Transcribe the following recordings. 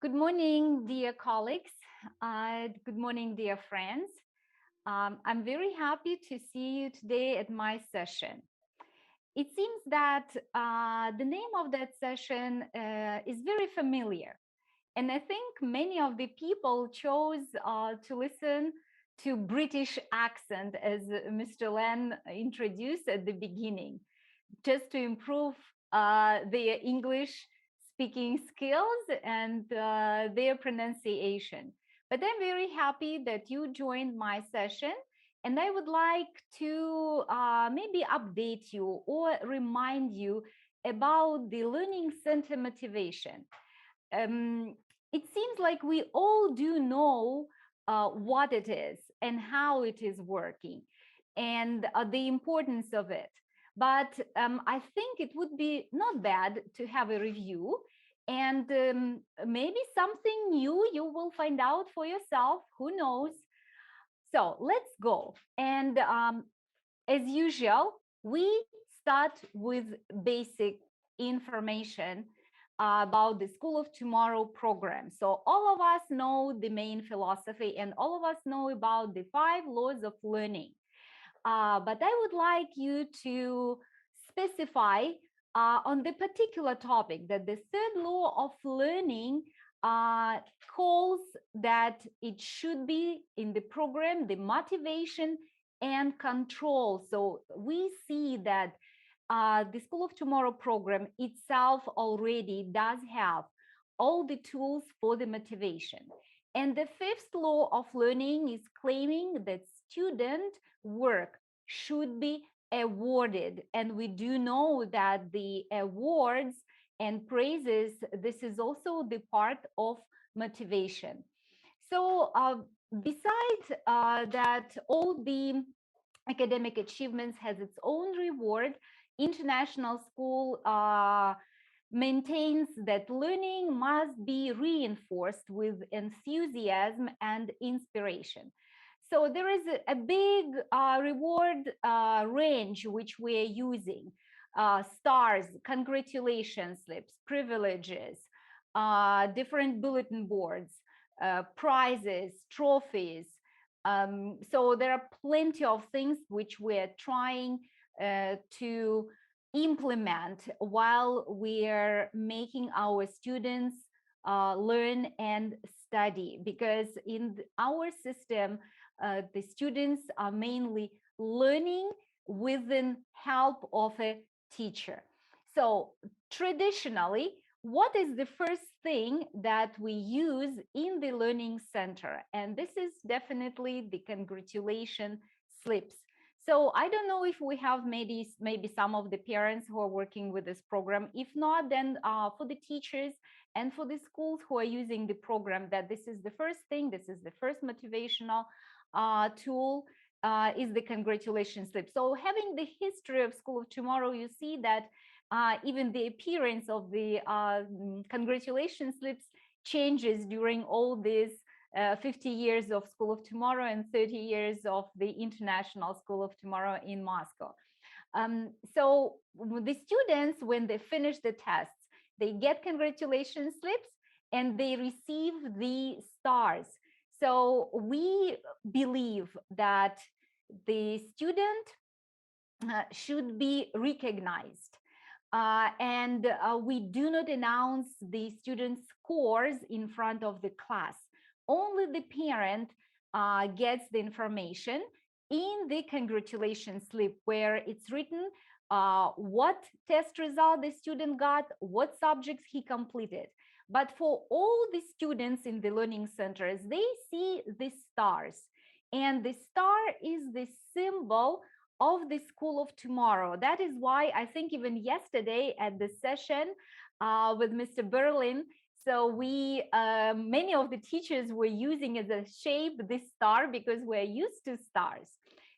Good morning, dear colleagues. Good morning, dear friends. I'm very happy to see you today at my session. It seems that the name of that session is very familiar. And I think many of the people chose to listen to British accent, as Mr. Len introduced at the beginning, just to improve their English speaking skills and their pronunciation. But I'm very happy that you joined my session, and I would like to maybe update you or remind you about the Learning Center motivation. It seems like we all do know what it is and how it is working and the importance of it. But I think it would be not bad to have a review, and maybe something new you will find out for yourself. Who knows? So let's go. And as usual, we start with basic information about the School of Tomorrow program. So all of us know the main philosophy, and all of us know about the 5 laws of learning. But I would like you to specify on the particular topic that the third law of learning calls that it should be in the program, the motivation and control. So we see that the School of Tomorrow program itself already does have all the tools for the motivation. And the fifth law of learning is claiming that student work should be awarded. And we do know that the awards and praises, this is also the part of motivation. So besides that, all the academic achievements has its own reward. International school maintains that learning must be reinforced with enthusiasm and inspiration. So there is a big reward range which we are using. Stars, congratulations slips, privileges, different bulletin boards, prizes, trophies. So there are plenty of things which we're trying to implement while we're making our students learn and study, because in our system, the students are mainly learning with the help of a teacher. So traditionally, what is the first thing that we use in the learning center? And this is definitely the congratulation slips. So I don't know if we have maybe some of the parents who are working with this program. If not, then for the teachers and for the schools who are using the program, that this is the first thing, this is the first motivational tool, is the congratulation slip. So having the history of School of Tomorrow, you see that even the appearance of the congratulation slips changes during all these 50 years of School of Tomorrow and 30 years of the International School of Tomorrow in Moscow. So the students, when they finish the tests, they get congratulation slips and they receive the stars. So we believe that the student should be recognized. And we do not announce the students' scores in front of the class. Only the parent gets the information in the congratulation slip, where it's written what test result the student got, what subjects he completed. But for all the students in the learning centers, they see the stars. And the star is the symbol of the School of Tomorrow. That is why I think even yesterday at the session with Mr. Berlin, so we, many of the teachers were using as a shape this star because we're used to stars.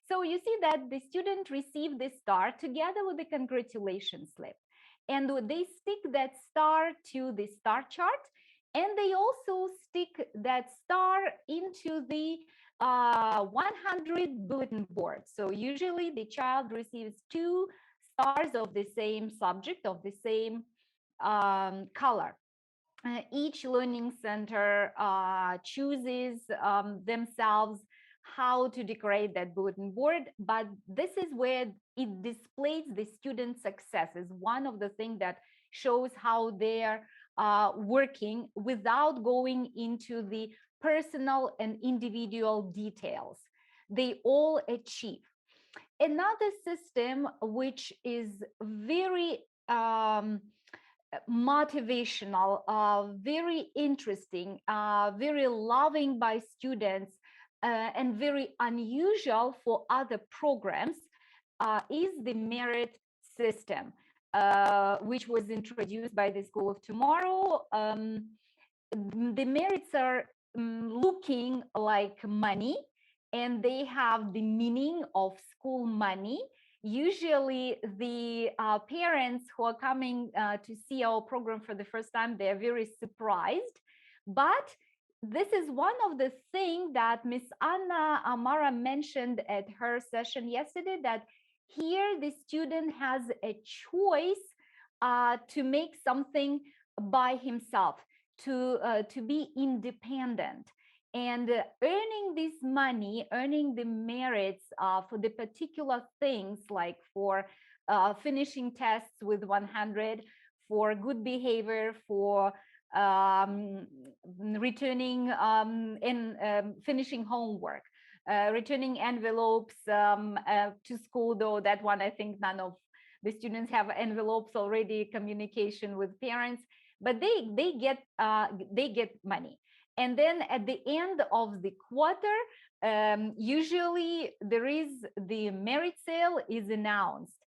So you see that the student received this star together with the congratulation slip. And they stick that star to the star chart, and they also stick that star into the 100 bulletin boards. So usually the child receives 2 stars of the same subject, of the same color. each learning center chooses themselves how to decorate that bulletin board, but this is where it displays the student success is one of the things that shows how they're working without going into the personal and individual details. They all achieve. Another system which is very motivational, very interesting, very loving by students, and very unusual for other programs is the merit system, which was introduced by the School of Tomorrow. The merits are looking like money, and they have the meaning of school money. Usually the parents who are coming to see our program for the first time, they're very surprised. But this is one of the things that Miss Anna Amara mentioned at her session yesterday, that here the student has a choice to make something by himself, to be independent. And earning this money, earning the merits for the particular things, like for finishing tests with 100, for good behavior, for returning and finishing homework, returning envelopes to school, though that one I think none of the students have envelopes already, communication with parents, but they get money. And then at the end of the quarter, usually there is the merit sale is announced.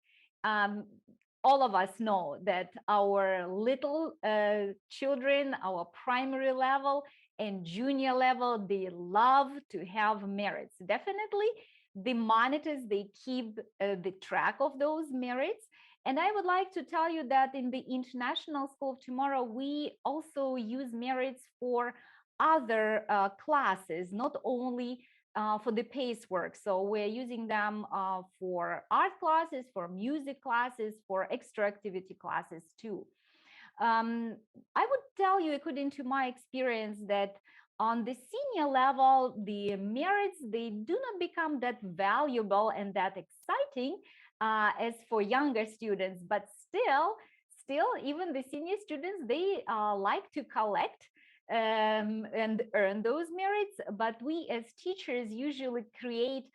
All of us know that our little children, our primary level and junior level, they love to have merits. Definitely, the monitors, they keep the track of those merits. And I would like to tell you that in the International School of Tomorrow, we also use merits for other classes, not only for the pace work. So we're using them for art classes, for music classes, for extra activity classes too. I would tell you, according to my experience, that on the senior level, the merits, they do not become that valuable and that exciting as for younger students, but still, even the senior students, they like to collect and earn those merits. But we as teachers usually create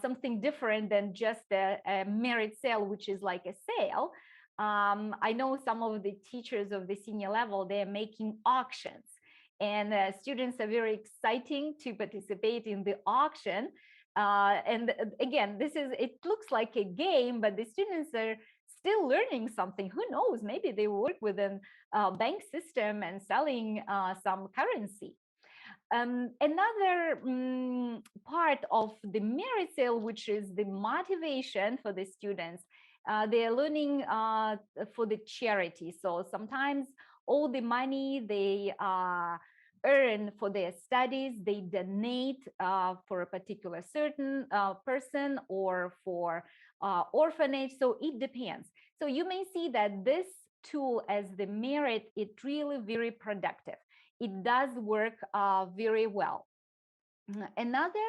something different than just a merit sale, which is like a sale. I know some of the teachers of the senior level, they're making auctions, and students are very exciting to participate in the auction. And again, it looks like a game, but the students are still learning something. Who knows, maybe they work within a bank system and selling some currency. Another part of the merit sale, which is the motivation for the students, they are learning for the charity. So sometimes all the money they earn for their studies, they donate for a particular certain person or for orphanage. So it depends. So you may see that this tool as the merit, it's really very productive. It does work very well. Another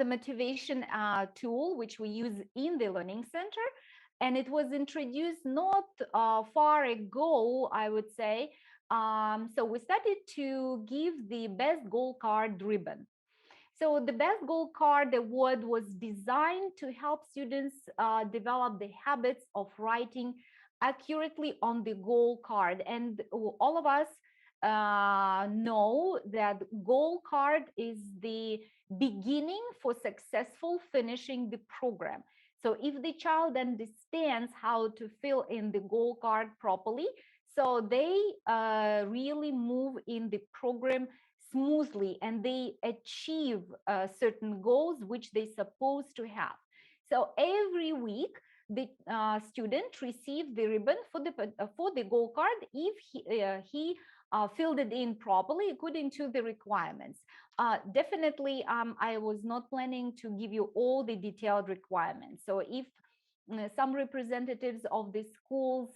motivation tool which we use in the Learning Center, and it was introduced not far ago, I would say. So we started to give the Best Goal Card ribbon. So the Best Goal Card award was designed to help students develop the habits of writing accurately on the goal card. And all of us know that goal card is the beginning for successful finishing the program. So if the child understands how to fill in the goal card properly, so they really move in the program smoothly and they achieve certain goals which they're supposed to have. So every week, the student received the ribbon for the goal card if he filled it in properly according to the requirements. Definitely, I was not planning to give you all the detailed requirements. So if some representatives of the schools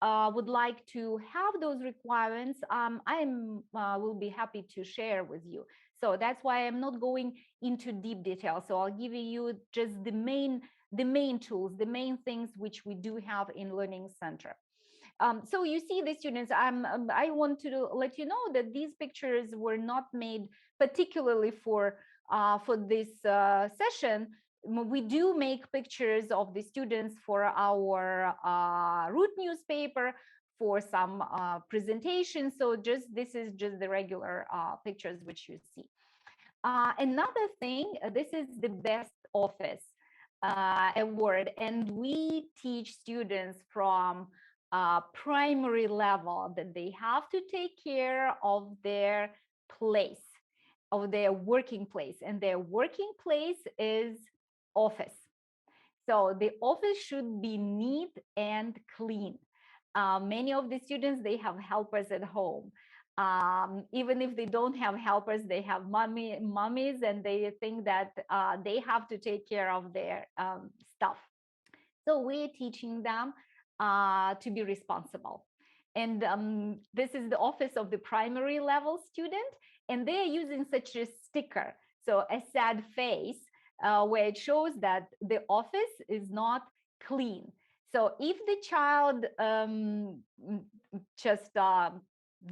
would like to have those requirements, I will be happy to share with you. So that's why I'm not going into deep detail. So I'll give you just the main tools, the main things which we do have in Learning Center. So you see the students, I want to let you know that these pictures were not made particularly for this session. We do make pictures of the students for our root newspaper, for some presentations. So this is just the regular pictures which you see. Another thing, this is the best office award, and we teach students from primary level that they have to take care of their place, of their working place, and their working place is office. So the office should be neat and clean. Many of the students, they have helpers at home. Even if they don't have helpers, they have mummies, and they think that they have to take care of their stuff. So we're teaching them to be responsible. And this is the office of the primary level student, and they're using such a sticker, so a sad face, where it shows that the office is not clean. So if the child just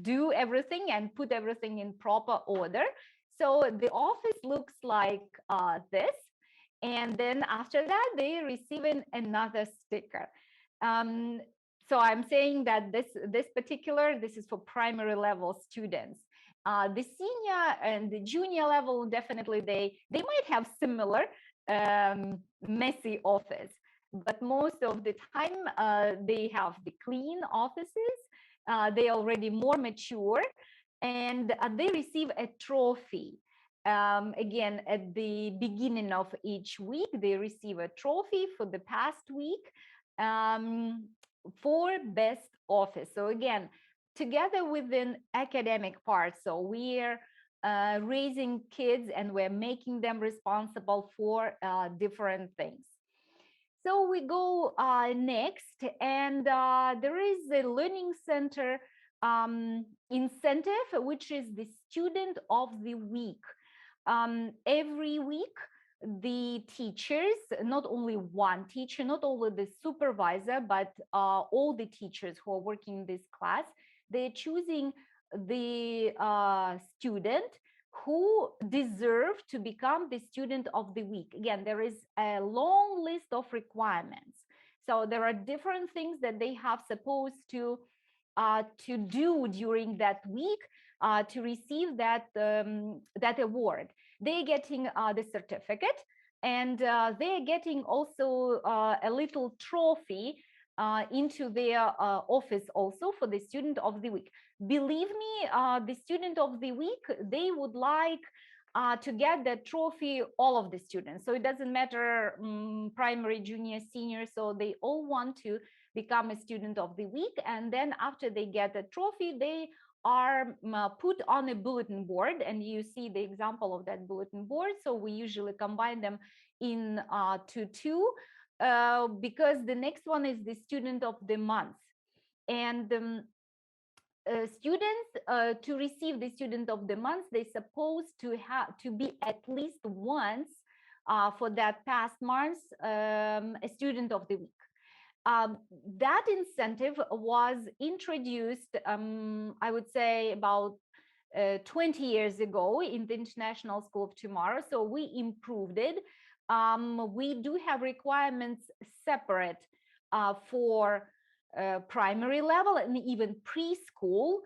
do everything and put everything in proper order, so the office looks like this. And then after that, they receive another sticker. So I'm saying that this is for primary level students. The senior and the junior level, definitely they might have similar messy office, but most of the time they have the clean offices. They already more mature, and they receive a trophy. Again, at the beginning of each week, they receive a trophy for the past week for best office. So again, together with an academic part, so we're raising kids and we're making them responsible for different things. So we go next, and there is a Learning Center incentive, which is the Student of the Week. Every week, the teachers, not only one teacher, not only the supervisor, but all the teachers who are working in this class, they're choosing the student who deserve to become the student of the week. Again, there is a long list of requirements. So there are different things that they have supposed to do during that week to receive that award. They're getting the certificate, and they're getting also a little trophy into their office also for the student of the week. Believe me, the student of the week, they would like to get that trophy, all of the students. So it doesn't matter primary, junior, senior. So they all want to become a student of the week. And then after they get the trophy, they are put on a bulletin board, and you see the example of that bulletin board. So we usually combine them in two, because the next one is the student of the month. And students, to receive the student of the month, they're supposed to have to be at least once for that past month a student of the week. That incentive was introduced, I would say, about 20 years ago in the International School of Tomorrow. So we improved it. We do have requirements separate for primary level and even preschool,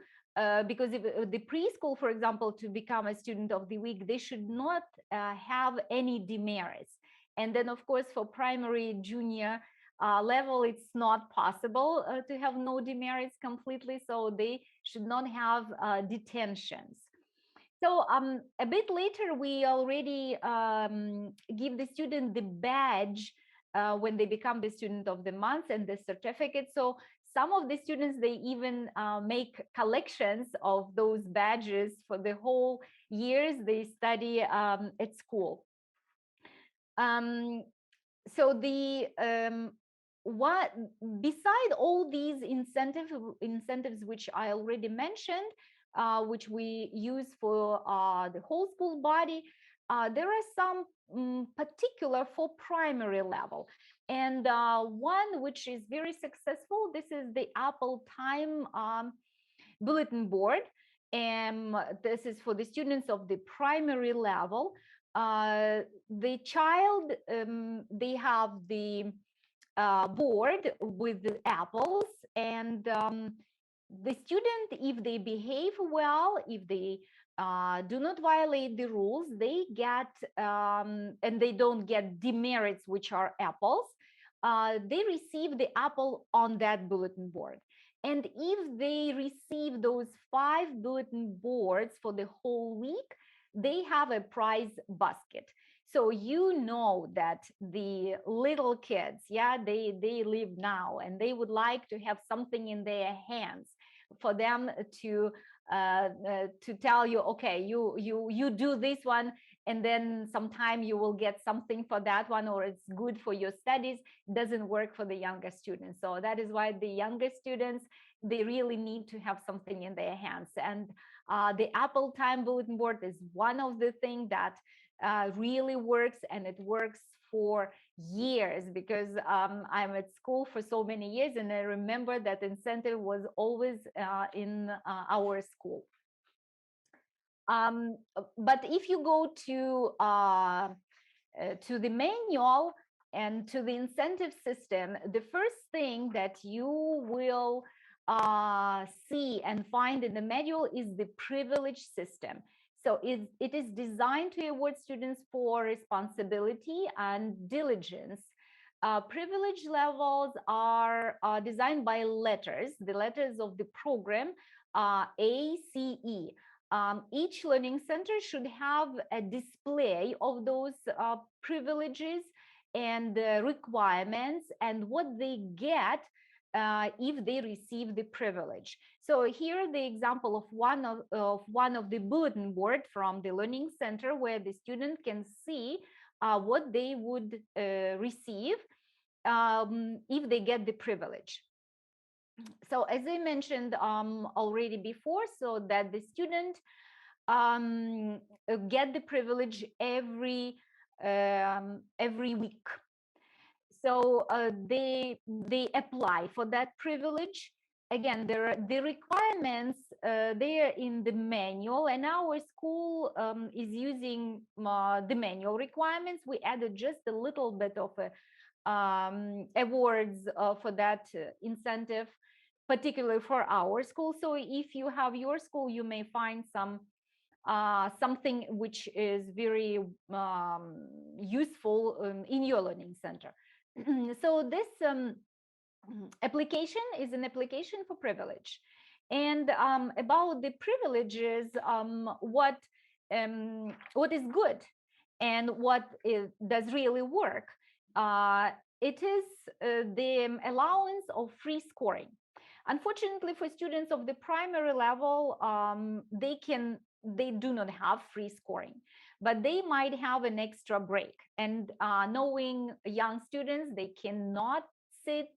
because if the preschool, for example, to become a student of the week, they should not have any demerits. And then, of course, for primary, junior level, it's not possible to have no demerits completely, so they should not have detentions. So a bit later, we already give the student the badge when they become the student of the month and the certificate. So some of the students, they even make collections of those badges for the whole years they study at school. So the what beside all these incentives which I already mentioned, which we use for the whole school body, there are some particular for primary level. And one which is very successful, this is the Apple Time bulletin board. And this is for the students of the primary level. The child, they have the board with the apples, and the student, if they behave well, if they do not violate the rules, they get, and they don't get demerits, which are apples, they receive the apple on that bulletin board. And if they receive those 5 bulletin boards for the whole week, they have a prize basket. So you know that the little kids, yeah, they live now and they would like to have something in their hands for them to tell you, okay, you do this one, and then sometime you will get something for that one, or it's good for your studies. It doesn't work for the younger students. So that is why the younger students, they really need to have something in their hands. And the Apple Time bulletin board is one of the things that really works, and it works for years, because I'm at school for so many years, and I remember that incentive was always in our school. But if you go to the manual and to the incentive system, the first thing that you will see and find in the manual is the privilege system. So it is designed to award students for responsibility and diligence. Privilege levels are designed by letters, the letters of the program, A, C, E. Each learning center should have a display of those privileges and requirements and what they get if they receive the privilege. So here the example of one of the bulletin board from the learning center, where the student can see what they would receive if they get the privilege. So as I mentioned already before, so that the student get the privilege every week. So they apply for that privilege. Again, the requirements they are in the manual, and our school is using the manual requirements. We added just a little bit of awards for that incentive, particularly for our school. So if you have your school, you may find something which is very useful in your learning center. So this application is an application for privilege. And about the privileges, what is good and what does really work, it is the allowance of free scoring. Unfortunately, for students of the primary level, they do not have free scoring, but they might have an extra break. And knowing young students, they cannot sit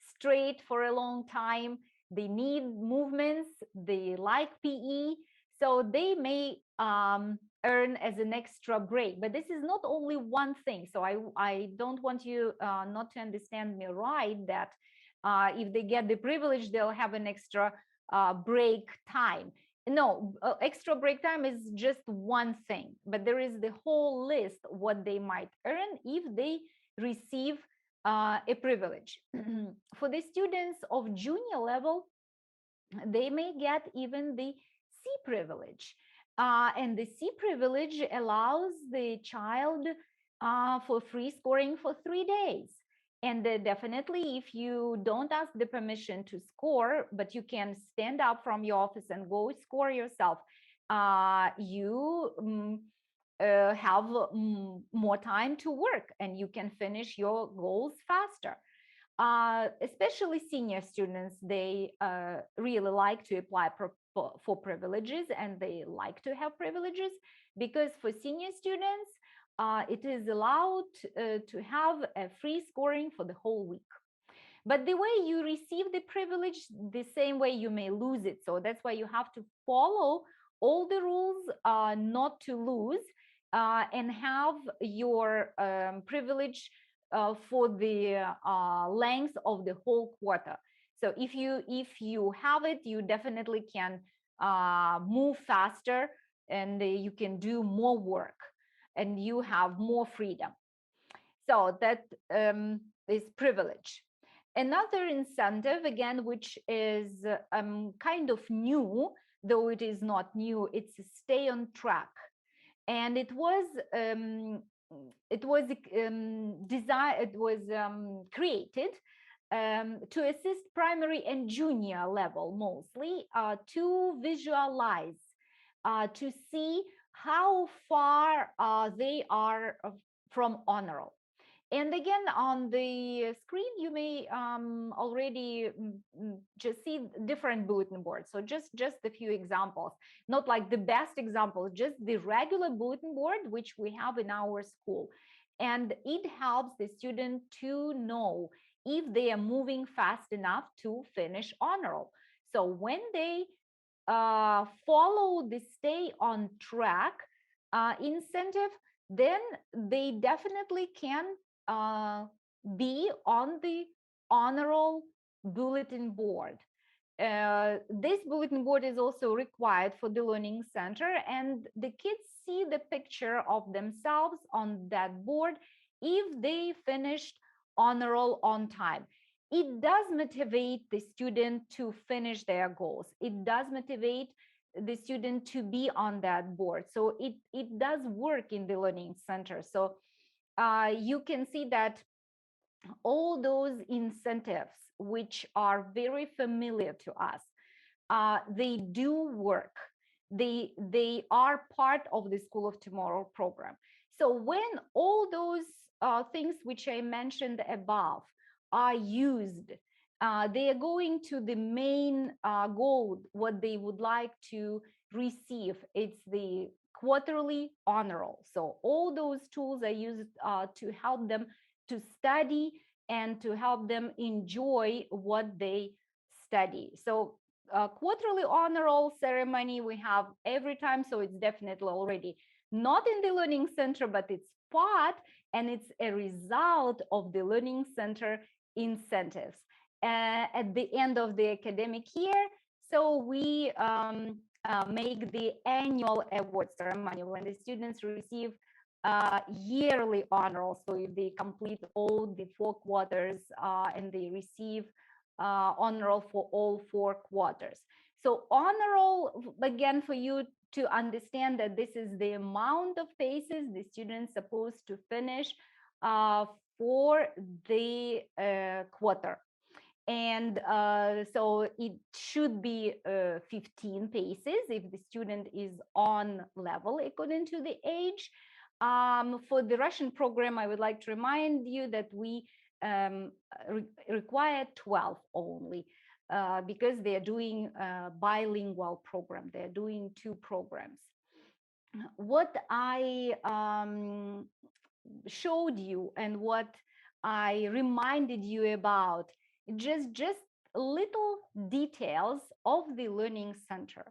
straight for a long time. They need movements. They like PE, so they may earn as an extra break. But this is not only one thing. So I don't want you not to understand me right, that if they get the privilege, they'll have an extra break time. No, extra break time is just one thing, but there is the whole list what they might earn if they receive a privilege. For the students of junior level, they may get even the C privilege. And the C privilege allows the child for free scoring for 3 days. And definitely, if you don't ask the permission to score, but you can stand up from your office and go score yourself, you have more time to work and you can finish your goals faster. Especially senior students, they really like to apply for privileges, and they like to have privileges, because for senior students, it is allowed to have a free scoring for the whole week. But the way you receive the privilege, the same way you may lose it. So that's why you have to follow all the rules not to lose, and have your privilege for the length of the whole quarter. So if you have it, you definitely can move faster, and you can do more work, and you have more freedom. So that is privilege. Another incentive, again, which is kind of new, though it is not new, it's stay on track. And it was created to assist primary and junior level mostly to visualize, to see how far they are from honor roll. And again, on the screen, you may already just see different bulletin boards. So just a few examples, not like the best examples, just the regular bulletin board, which we have in our school. And it helps the student to know if they are moving fast enough to finish honor roll. So when they follow the stay on track incentive, then they definitely can be on the honor roll bulletin board. This bulletin board is also required for the learning center, and the kids see the picture of themselves on that board if they finished honor roll on time. It does motivate the student to finish their goals. It does motivate the student to be on that board. So it does work in the learning center. So you can see that all those incentives, which are very familiar to us, they do work. They are part of the School of Tomorrow program. So when all those things which I mentioned above are used, they are going to the main goal, what they would like to receive. It's the quarterly honor roll. So all those tools are used to help them to study and to help them enjoy what they study. So quarterly honor roll ceremony we have every time, so it's definitely already not in the learning center, but it's part and it's a result of the learning center incentives at the end of the academic year. So we make the annual award ceremony when the students receive yearly honor roll. So if they complete all the 4 quarters and they receive honor roll for all 4 quarters. So honor roll, again, for you to understand that this is the amount of paces the student's supposed to finish for the quarter. And so it should be 15 paces if the student is on level according to the age. For the Russian program, I would like to remind you that we require 12 only because they are doing a bilingual program. They are doing 2 programs. What I showed you and what I reminded you about, just little details of the learning center.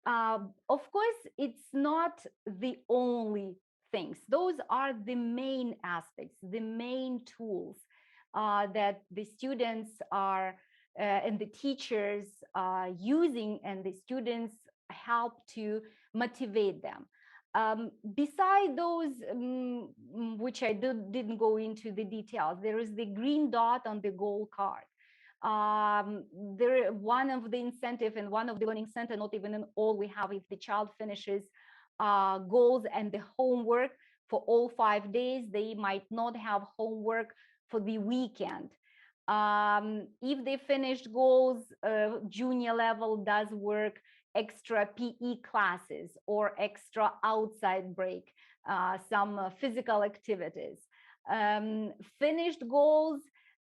Of course, it's not the only things. Those are the main aspects, the main tools that the students are and the teachers are using, and the students help to motivate them. Beside those, which I didn't go into the details, there is the green dot on the goal card. One of the incentive and one of the learning center, not even in all we have, if the child finishes goals and the homework for all 5 days, they might not have homework for the weekend. If they finished goals, junior level does work extra PE classes or extra outside break, some physical activities. Finished goals,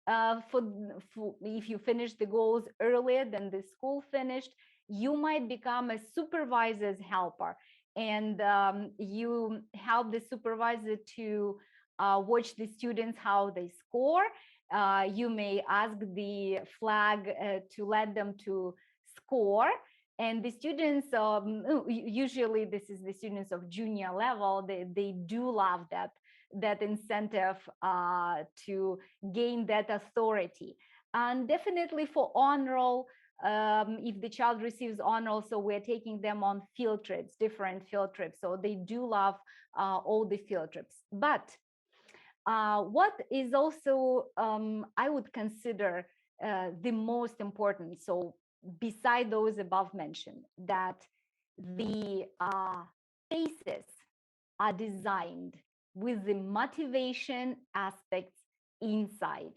if you finish the goals earlier than the school finished, you might become a supervisor's helper, and you help the supervisor to watch the students how they score, you may ask the flag to let them to score. And the students, usually this is the students of junior level, they do love that incentive to gain that authority. And definitely for honor roll, if the child receives honor roll, so we're taking them on field trips, different field trips. So they do love all the field trips. But what is also, I would consider the most important, so beside those above mentioned, that the cases are designed with the motivation aspects inside.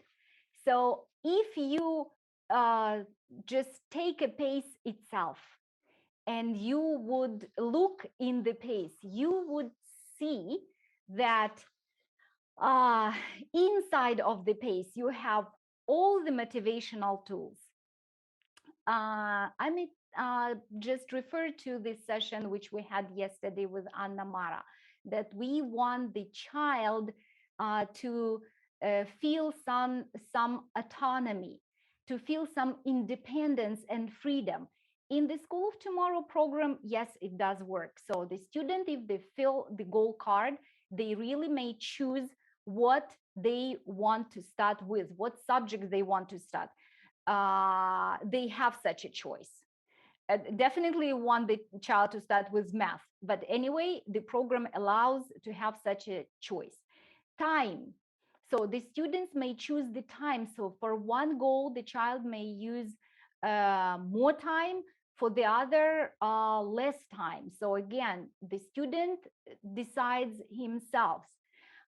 So if you just take a pace itself and you would look in the pace, you would see that inside of the pace you have all the motivational tools. I may just refer to this session which we had yesterday with Anna Mara, that we want the child to feel some autonomy, to feel some independence and freedom. In the School of Tomorrow program, yes, it does work. So the student, if they fill the goal card, they really may choose what they want to start with, what subjects they want to start. They have such a choice. Definitely want the child to start with math, but anyway, the program allows to have such a choice. Time. So the students may choose the time. So for one goal, the child may use more time, for the other, less time. So again, the student decides himself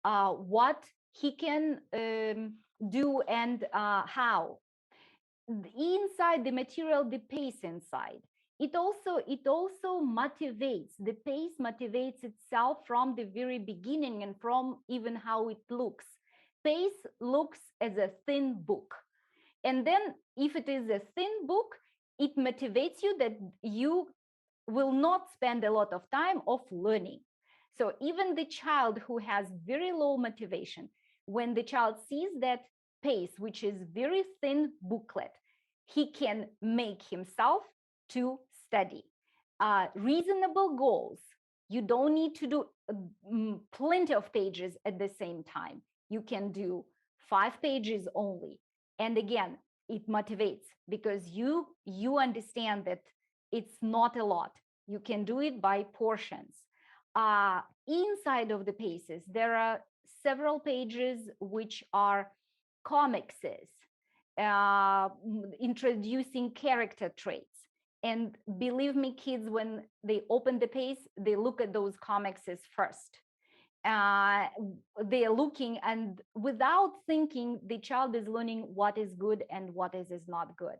what he can do and how. Inside the material, the pace inside, it also motivates. The pace motivates itself from the very beginning and from even how it looks. Pace looks as a thin book, and then if it is a thin book, it motivates you that you will not spend a lot of time of learning. So even the child who has very low motivation, when the child sees that pace, which is very thin booklet, he can make himself to study. Reasonable goals. You don't need to do plenty of pages at the same time. You can do 5 pages only. And again, it motivates because you understand that it's not a lot. You can do it by portions. Inside of the paces, there are several pages which are comics, introducing character traits. And believe me, kids, when they open the pace, they look at those comics first. They are looking, and without thinking, the child is learning what is good and what is not good.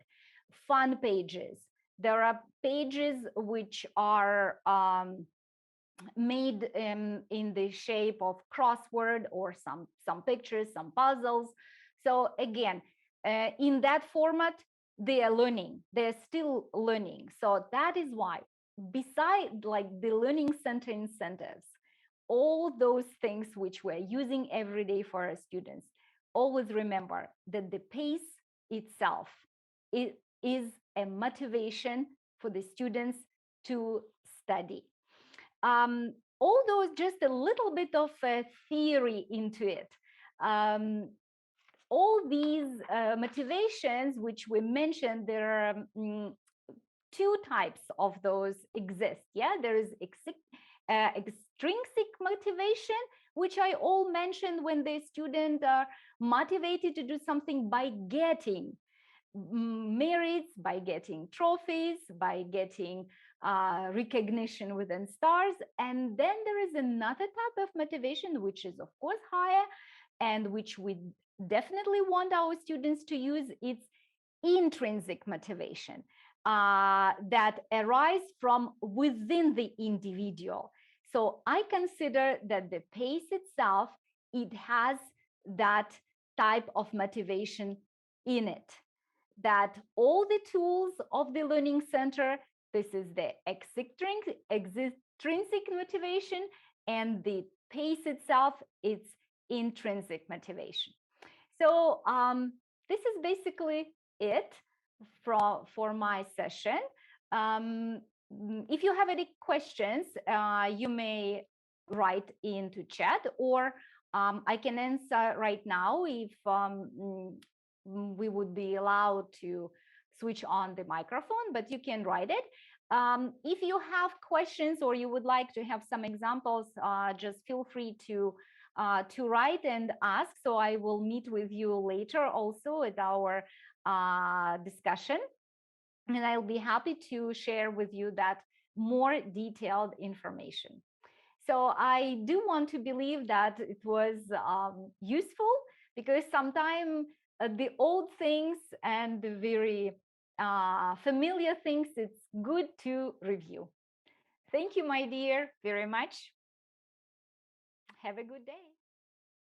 Fun pages. There are pages which are made in the shape of crossword or some pictures, some puzzles. So again, in that format, they are learning. They're still learning. So that is why, beside like the learning center incentives, all those things which we're using every day for our students, always remember that the pace itself is a motivation for the students to study. All those, just a little bit of a theory into it. All these motivations which we mentioned, there are two types of those exist. Yeah, there is extrinsic motivation, which I all mentioned when the students are motivated to do something by getting merits, by getting trophies, by getting recognition within stars. And then there is another type of motivation, which is of course higher and which we definitely want our students to use. It's intrinsic motivation that arise from within the individual. So I consider that the pace itself, it has that type of motivation in it, that all the tools of the learning center, this is the extrinsic motivation, and the pace itself, it's intrinsic motivation. So this is basically it for my session. If you have any questions, you may write into chat, or I can answer right now if we would be allowed to switch on the microphone, but you can write it. If you have questions or you would like to have some examples, just feel free to write and ask. So I will meet with you later also at our discussion, and I'll be happy to share with you that more detailed information. So I do want to believe that it was useful, because sometimes the old things and the very familiar things, it's good to review. Thank you, my dear, very much. Have a good day.